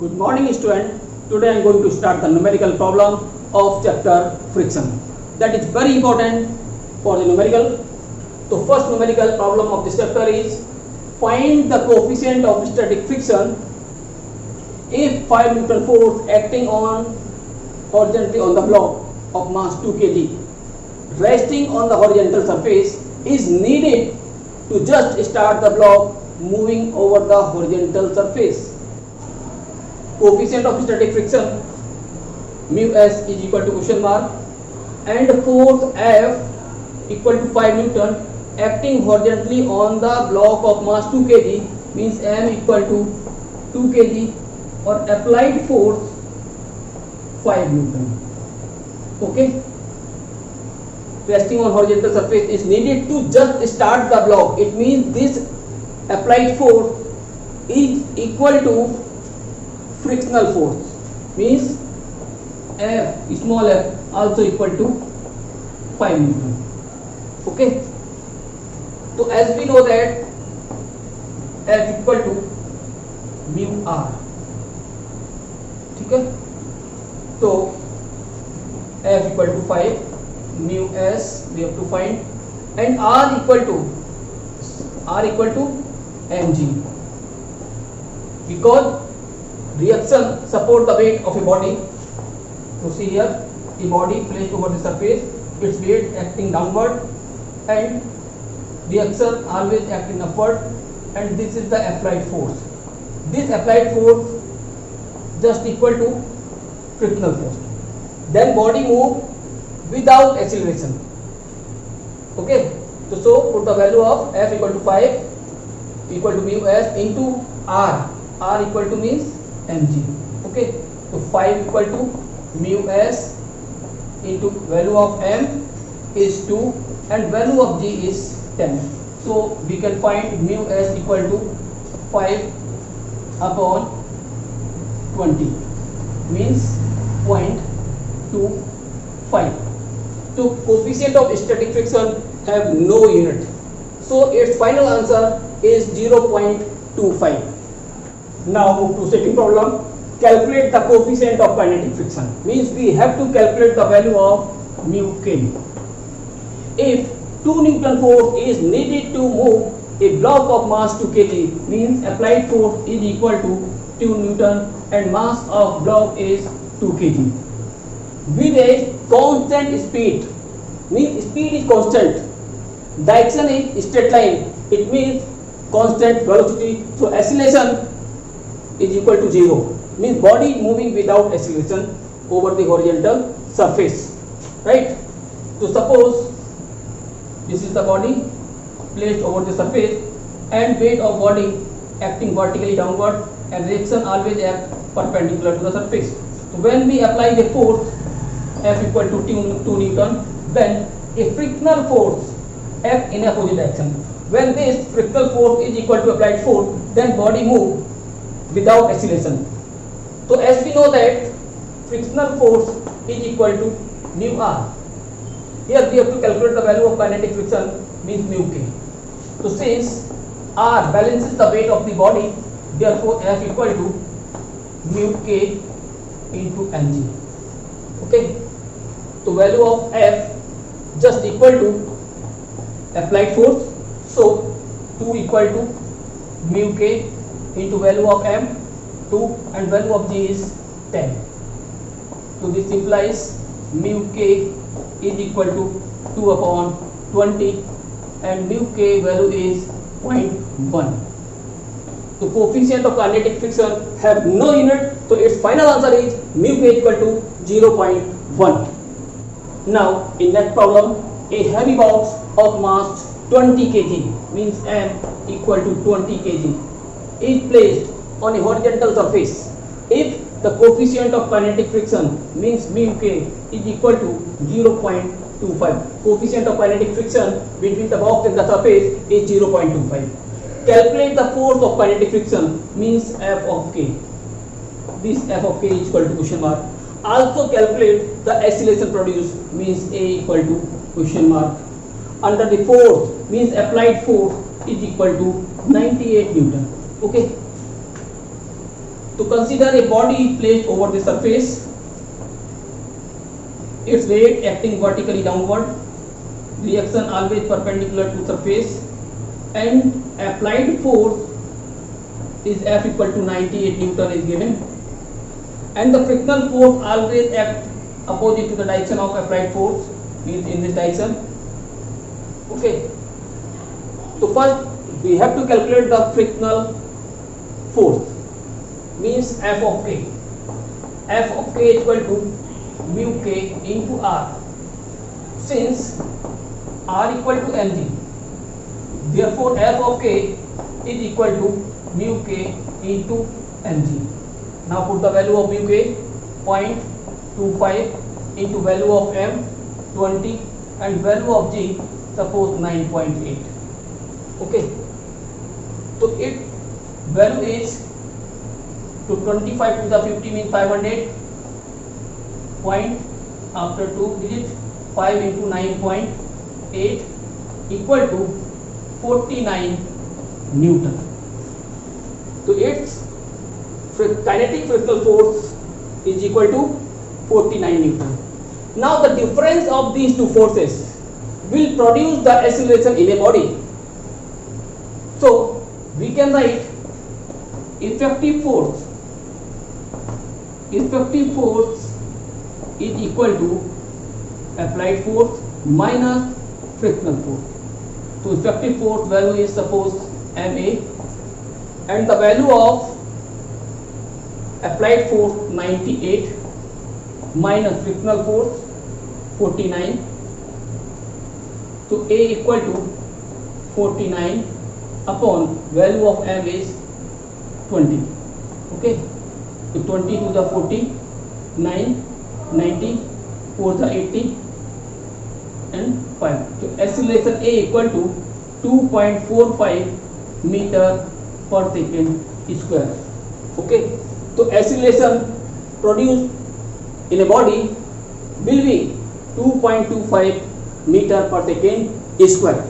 Good morning student. Today I am going to start the numerical problem of chapter friction. That is very important for the numerical. So first numerical problem of this chapter is find the coefficient of static friction if 5 Newton force acting on horizontally on the block of mass 2 kg resting on the horizontal surface is needed to just start the block moving over the horizontal surface. Coefficient of static friction mu s is equal to question mark and force F equal to 5 Newton acting horizontally on the block of mass 2 kg means M equal to 2 kg or applied force 5 Newton. Okay. Resting on horizontal surface is needed to just start the block. It means this applied force is equal to frictional force, means F small f also equal to 5 Newton. Okay. So as we know that F equal to mu r. ठीक है. So F equal to 5, mu s we have to find and r equal to mg because reaction support the weight of a body. So see here, a body placed over the surface, its weight acting downward and reaction always acting upward, and this is the applied force. This applied force just equal to frictional force. Then body move without acceleration. Okay. So put the value of F equal to 5 equal to mu s into r. R equal to means mg. Okay. So 5 equal to mu s into value of m is 2 and value of g is 10. So we can find mu s equal to 5 upon 20 means 0.25. So coefficient of static friction have no unit. So its final answer is 0.25. Now move to second problem. Calculate the coefficient of kinetic friction. Means we have to calculate the value of mu k. If 2 Newton force is needed to move a block of mass 2 kg means applied force is equal to 2 Newton and mass of block is 2 kg. With a constant speed, means speed is constant, direction is straight line, it means constant velocity, so acceleration is equal to 0, means body moving without acceleration over the horizontal surface, right? So suppose this is the body placed over the surface and weight of body acting vertically downward and reaction always act perpendicular to the surface. So when we apply the force F equal to 2 Newton, then a frictional force act in opposite direction. When this frictional force is equal to applied force, then body move without acceleration. So as we know that frictional force is equal to mu r. Here we have to calculate the value of kinetic friction means mu k. So since r balances the weight of the body, therefore F equal to mu k into mg. Okay. So value of F just equal to applied force. So 2 equal to mu k into value of m 2 and value of g is 10. So this implies mu k is equal to 2 upon 20 and mu k value is 0.1. So coefficient of kinetic friction have no unit, so its final answer is mu k equal to 0.1. Now in that problem, a heavy box of mass 20 kg means M equal to 20 kg is placed on a horizontal surface. If the coefficient of kinetic friction means mu k is equal to 0.25. Coefficient of kinetic friction between the box and the surface is 0.25. Calculate the force of kinetic friction means F of k. This F of k is equal to question mark. Also calculate the acceleration produced means A equal to question mark. Under the force means applied force is equal to 98 Newton. Okay. To consider a body placed over the surface, its weight acting vertically downward, reaction always perpendicular to surface, and applied force is F equal to 98 Newton is given, and the frictional force always act opposite to the direction of applied force, means in this direction. Okay. So first we have to calculate the frictional force, means F of K. F of K is equal to mu K into R. Since R equal to mg, therefore F of K is equal to mu K into mg. Now put the value of mu K 0.25 into value of m 20 and value of G suppose 9.8. Okay. So it value is to 25 to the 50 means 500 point after 2 digit 5 into 9.8 equal to 49 Newton. So its kinetic frictional force is equal to 49 Newton. Now the difference of these two forces will produce the acceleration in a body. So we can write effective force is equal to applied force minus frictional force. So effective force value is suppose MA, and the value of applied force 98 minus frictional force 49. So A equal to 49 upon value of M is 20. Okay. So 20 to the 40, 9, 90, 4 the 80 and 5. So acceleration A equal to 2.45 meter per second square. Okay. So acceleration produced in a body will be 2.25 meter per second square.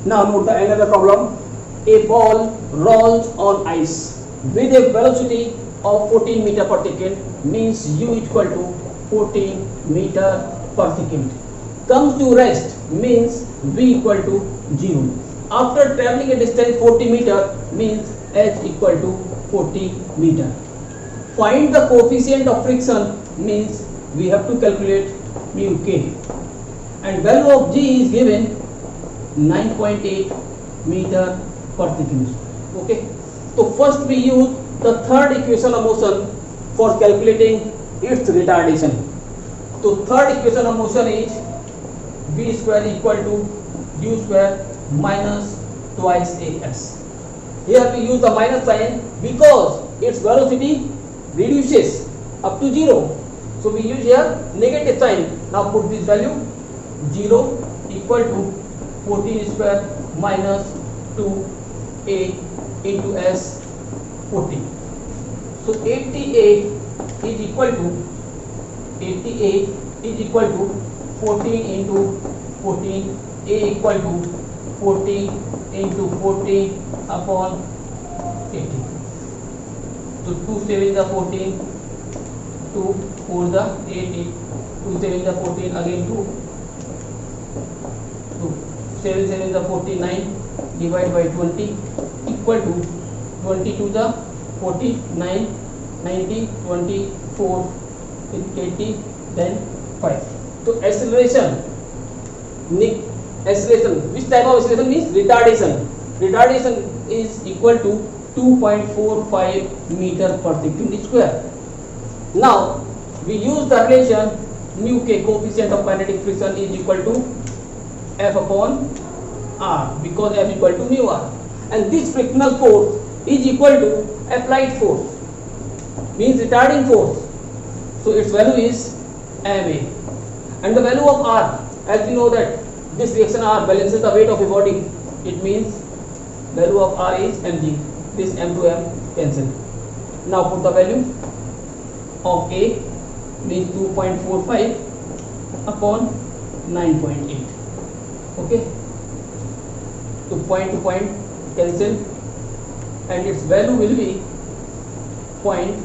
Now note the another problem. A ball rolls on ice with a velocity of 14 meter per second, means u equal to 14 meter per second. Comes to rest, means v equal to 0. After traveling a distance 40 meter, means h equal to 40 meter. Find the coefficient of friction, means we have to calculate mu k, and value of g is given 9.8 meter per second. Okay. So first we use the third equation of motion for calculating its retardation. So third equation of motion is v square equal to u square minus twice as. Here we use the minus sign because its velocity reduces up to 0. So we use here negative sign. Now put this value 0 equal to 14 square minus 2a into s 40. So 88 is equal to 14 into 14, a equal to 40 into 40 upon 80. So 2 7 the 14, 2 4 the 80, 2 7 the 14 again 2, 7 7 the 49 divided by 20 equal to 20 to the 49, 90, 24, 80, then 5. So acceleration, which type of acceleration means retardation. Retardation is equal to 2.45 meter per second square. Now we use the relation mu k, coefficient of kinetic friction, is equal to F upon R, because F equal to mu R, and this frictional force is equal to applied force, means retarding force. So its value is MA, and the value of R, as we know that this reaction R balances the weight of a body, it means value of R is mg. This m to m cancel. Now put the value of A, means 2.45 upon 9.8. Okay. So point to point cancel, and its value will be 0.5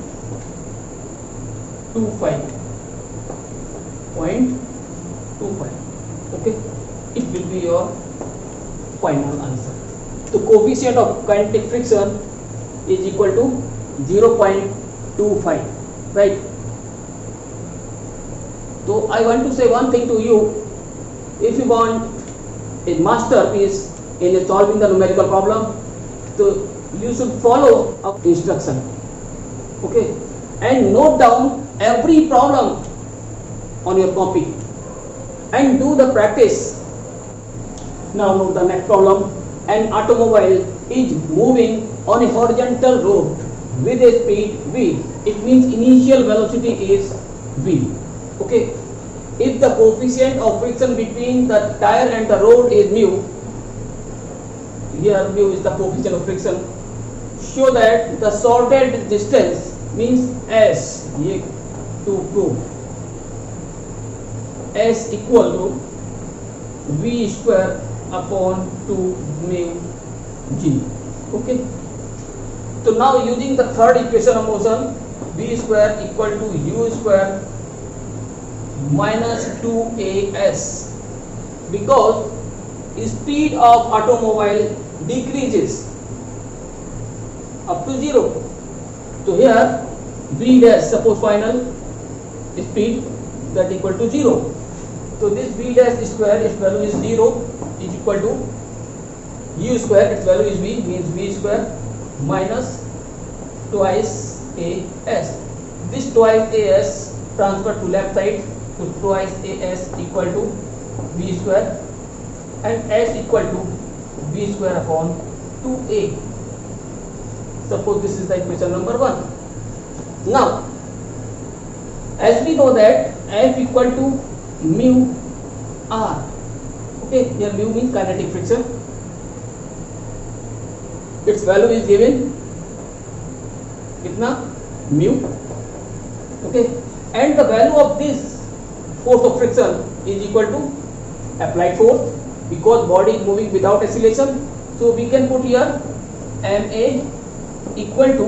Okay, it will be your final answer. The coefficient of kinetic friction is equal to 0.25, right? So I want to say one thing to you. If you want a masterpiece in solving the numerical problem, so you should follow up instruction, okay, and note down every problem on your copy and do the practice. Now note the next problem. An automobile is moving on a horizontal road with a speed v. It means initial velocity is v. Okay. If the coefficient of friction between the tire and the road is mu, here mu is the coefficient of friction, show that the sorted distance means s, ye to prove s equal to v square upon 2 mu g. Okay. So now using the third equation of motion, v square equal to u square minus 2as, because speed of automobile decreases up to 0. So here v dash, suppose final speed that equal to 0. So this v dash square, its value is 0, is equal to u square, its value is v, means v square minus twice as. This twice as transfer to left side, so twice as equal to v square and s equal to v square upon 2a. Suppose this is the equation number 1. Now, as we know that F equal to mu r. Okay, here mu means kinetic friction. Its value is given kitna mu. Okay, and the value of this force of friction is equal to applied force, because body is moving without acceleration. So we can put here ma equal to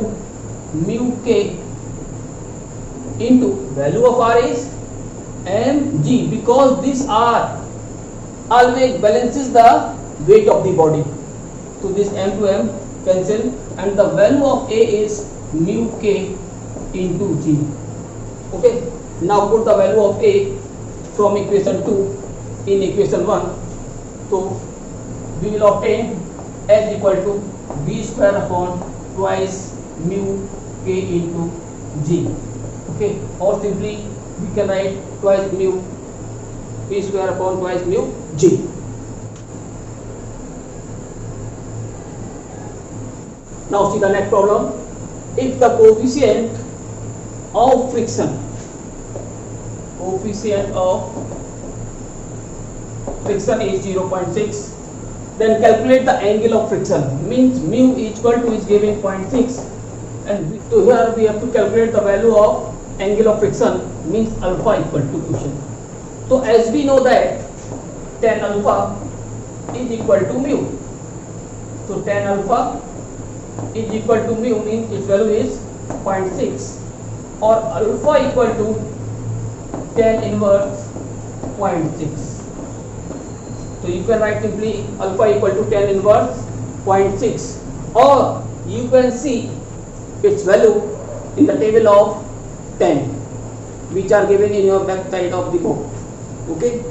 mu k into value of r is mg, because this r always balances the weight of the body. So this m to m cancel and the value of a is mu k into g. Okay, now put the value of a from equation 2 in equation 1. So we will obtain s equal to v square upon twice mu k into g. Okay, or simply we can write twice mu v square upon twice mu g. Now see the next problem. If the coefficient of friction is 0.6, then calculate the angle of friction. Means mu equal to is given 0.6, and so here we have to calculate the value of angle of friction, means alpha equal to cushion. So as we know that tan alpha is equal to mu. So tan alpha is equal to mu means its value is 0.6, or alpha equal to tan inverse 0.6. So you can write simply alpha equal to tan inverse 0.6, or you can see its value in the table of 10, which are given in your back side of the book. Okay,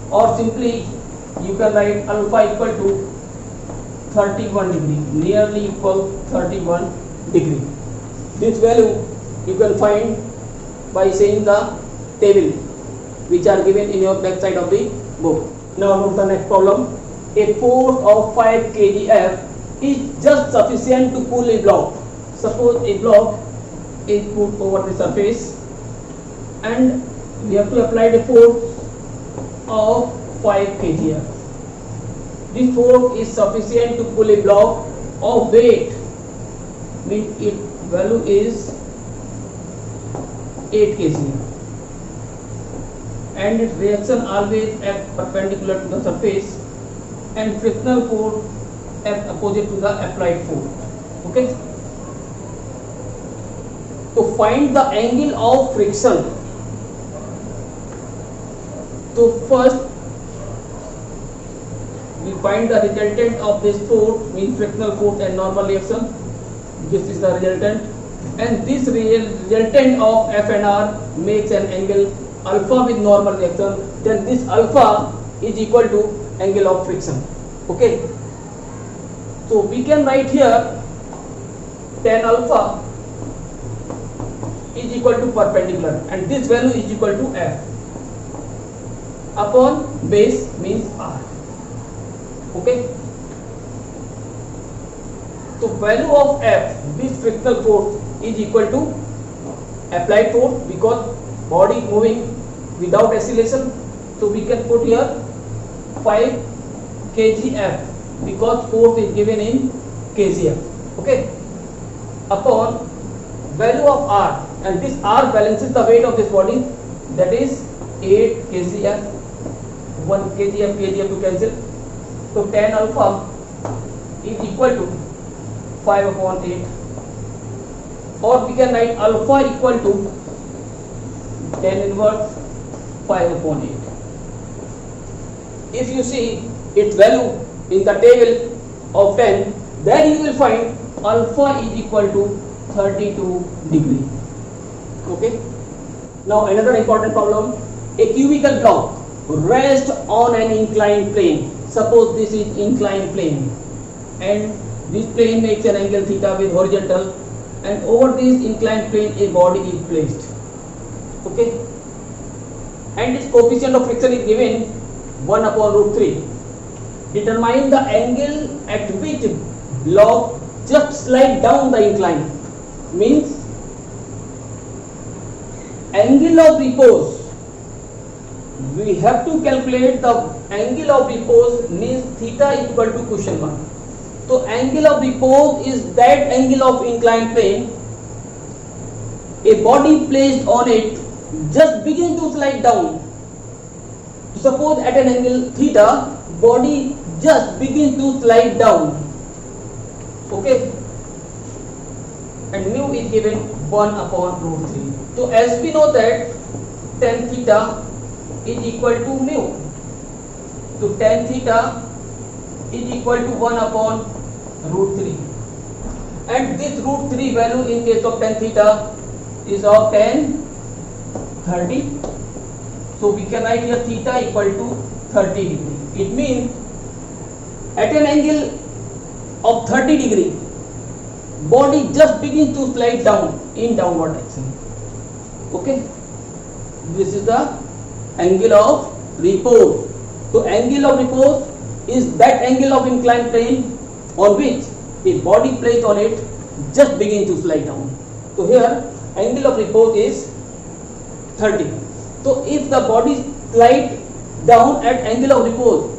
or simply you can write alpha equal to 31 degree, nearly equal 31 degree. This value you can find by saying the table which are given in your back side of the book. Now note the next problem. A force of 5 kgf is just sufficient to pull a block. Suppose a block is put over the surface and we have to apply the force of 5 kgf. This force is sufficient to pull a block of weight, means its value is 8 kg, and its reaction always acts perpendicular to the surface, and frictional force acts opposite to the applied force. Okay. find the angle of friction. So first we find the resultant of this force, means frictional force and normal reaction. This is the resultant, and this resultant of F and R makes an angle alpha with normal reaction. Then this alpha is equal to angle of friction. Okay, so we can write here tan alpha is equal to perpendicular, and this value is equal to F upon base, means R. Okay, so value of F, this frictional force, is equal to applied force, because body moving without acceleration. So we can put here 5 kgf, because force is given in kgf. Okay, upon value of R, and this R balances the weight of this body, that is 8 kgf, 1 kgf to cancel. So tan alpha is equal to 5 upon 8, or we can write alpha equal to tan inverse 5 upon 8. If you see its value in the table of 10, then you will find alpha is equal to 32 degree. Okay. Now another important problem: a cubical block rests on an inclined plane. Suppose this is inclined plane, and this plane makes an angle theta with horizontal, and over this inclined plane a body is placed. Okay, and its coefficient of friction is given 1 upon root 3. Determine the angle at which block just slide down the incline. Means angle of repose, we have to calculate the angle of repose, means theta is equal to cushion 1. So angle of repose is that angle of inclined plane, a body placed on it just begin to slide down. Suppose at an angle theta, body just begin to slide down. Okay, and mu is given 1 upon root 3. So as we know that tan theta is equal to mu, so tan theta is equal to 1 upon root 3, and this root 3 value in case of tan theta is of tan 30. So we can write here theta equal to 30 degree. It means at an angle of 30 degree, body just begins to slide down in downward direction. Okay, this is the angle of repose. So angle of repose is that angle of inclined plane on which a body placed on it just begin to slide down. So here angle of repose is 30. So if the body slide down at angle of repose,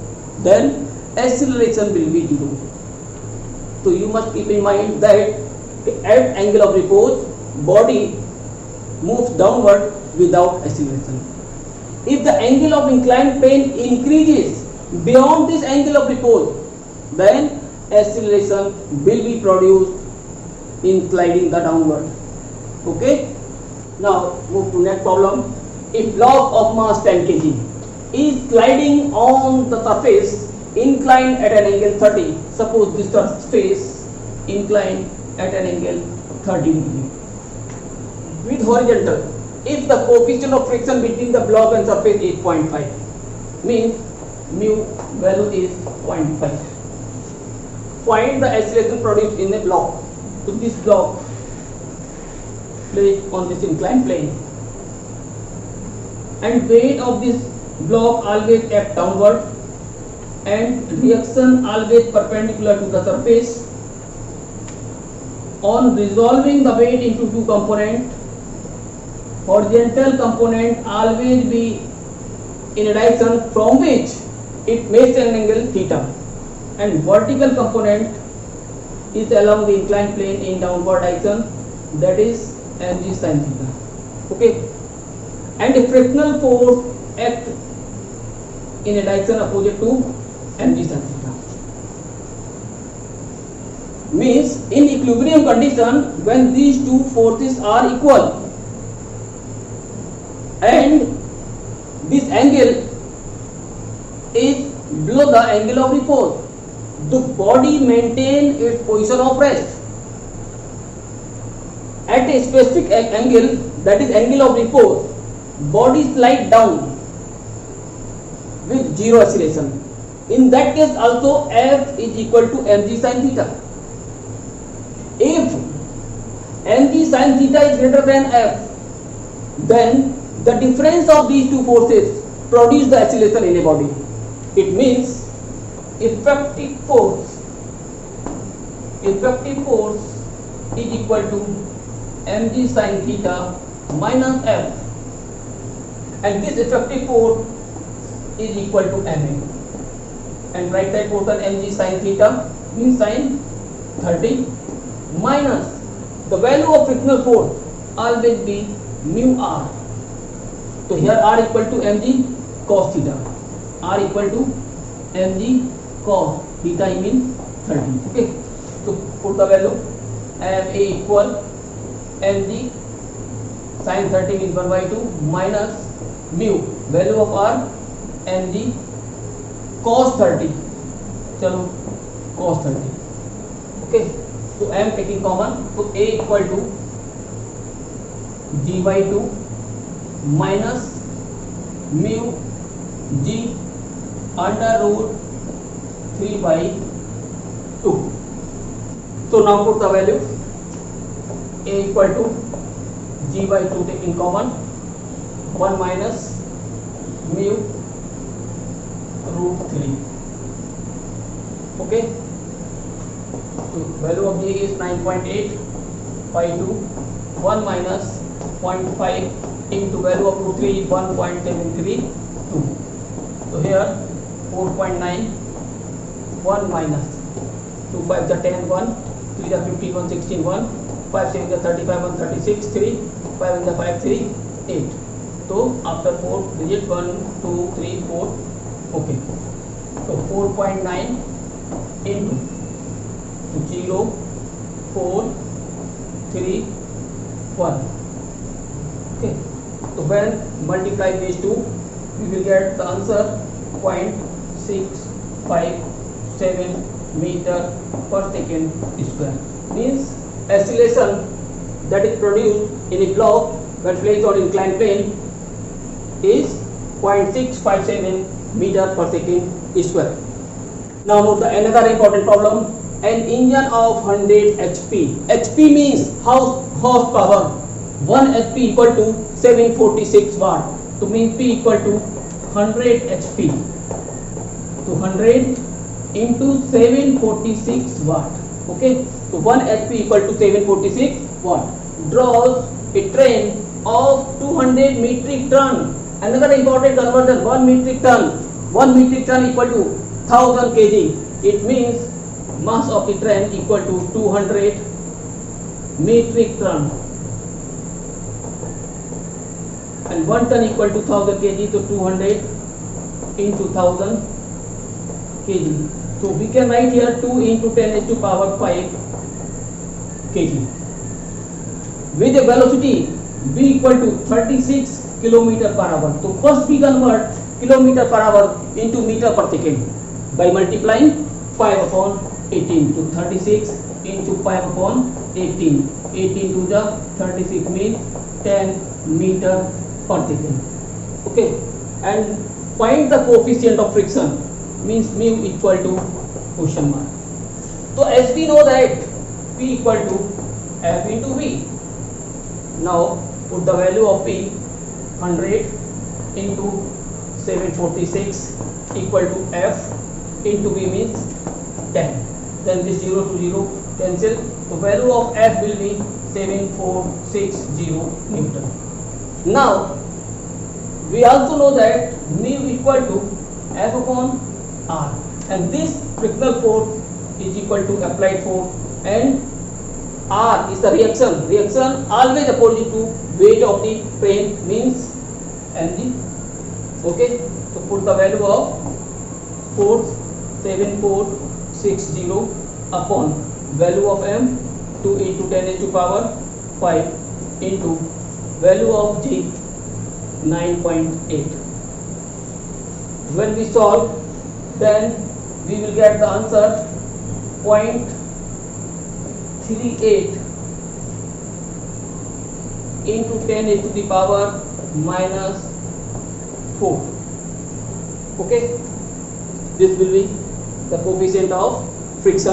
then acceleration will be 0. So you must keep in mind that at angle of repose, body moves downward without acceleration. If the angle of inclined plane increases beyond this angle of repose, then acceleration will be produced in sliding the downward. Okay. Now move to next problem. A block of mass 10 kg is sliding on the surface inclined at an angle 30. Suppose this surface inclined at an angle 30 degree with horizontal. If the coefficient of friction between the block and surface is 0.5, means mu value is 0.5. Find the acceleration produced in a block. So this block placed on this inclined plane, and weight of this block always F downward, and reaction always perpendicular to the surface. On resolving the weight into two components, horizontal component always be in a direction from which it makes an angle theta, and vertical component is along the inclined plane in downward direction, that is mg sin theta. Okay, and a frictional force act in a direction opposite to mg sin theta. means in equilibrium condition when these two forces are equal and this angle is below the angle of repose, the body maintain its position of rest at a specific angle, that is angle of repose. Body slide down with zero acceleration. In that case also F is equal to mg sin theta. If mg sin theta is greater than F, then the difference of these two forces produce the acceleration in a body. It means effective force is equal to mg sin theta minus F, and this effective force is equal to ma, and right side portion mg sin theta means sin 30 minus the value of frictional force always be mu r. So here r equal to mg cos theta, r equal to mg cos theta means 30. Okay, so put the value ma equal mg sin 30 means 1 by 2 minus mu value of r mg cos 30, chalo cos 30. Okay, so I am taking common, so a equal to g by 2 minus mu g under root 3 by 2. So now put the value a equal to g by 2 taking common 1 minus mu root 3. Okay, so value of g is 9.8 by 2, 1 minus 0.5 into value of root 3 is 1.732. So here 4.9, 1 minus 2 5 the 10, 1 3 the 15, 1 16, 1 5 7 the 35, 1 36, 3 5 in the 5 3 8. So after 4 digit 1 2 3 4. Okay, so 4.9 into 0 4 3 1. Okay, so when multiply these two, we will get the answer 0.657 meter per second square. Means acceleration that is produced in a block when placed on inclined plane is 0.657 meter per second square. Now note the another important problem. An engine of 100 HP. HP means horsepower. 1 HP equal to 746 watt. So means P equal to 100 HP. So 100 into 746 watt. Okay. So 1 HP equal to 746 watt. Draws a train of 200 metric ton. Another important conversion, 1 metric ton. 1 metric ton equal to 1000 kg. It means mass of the train equal to 200 metric ton. And 1 ton equal to 1000 kg. So 200 into 1000 kg. So we can write here 2 into 10 to power 5 kg. With a velocity v equal to 36 kilometer per hour. So first we convert kilometer per hour into meter per second by multiplying 5 upon 18 to 36 into 5 upon 18. 18 to the 36 means 10 meter per second. Okay, and find the coefficient of friction means mu equal to question mark. So as we know that P equal to F into V. Now put the value of P 100 into 746 equal to F into V means 10. Then this 0 to 0 cancel. The value of F will be 7460 Newton. Now we also know that mu equal to F upon R, and this frictional force is equal to applied force, and R is the reaction. Reaction always opposite to weight of the train means mg. Okay, so put the value of force 7460 upon value of m 2 into 10 raised to power 5 into value of g 9.8. When we solve, then we will get the answer 0.38 into 10 raised to the power minus 4. Okay, this will be the coefficient of friction.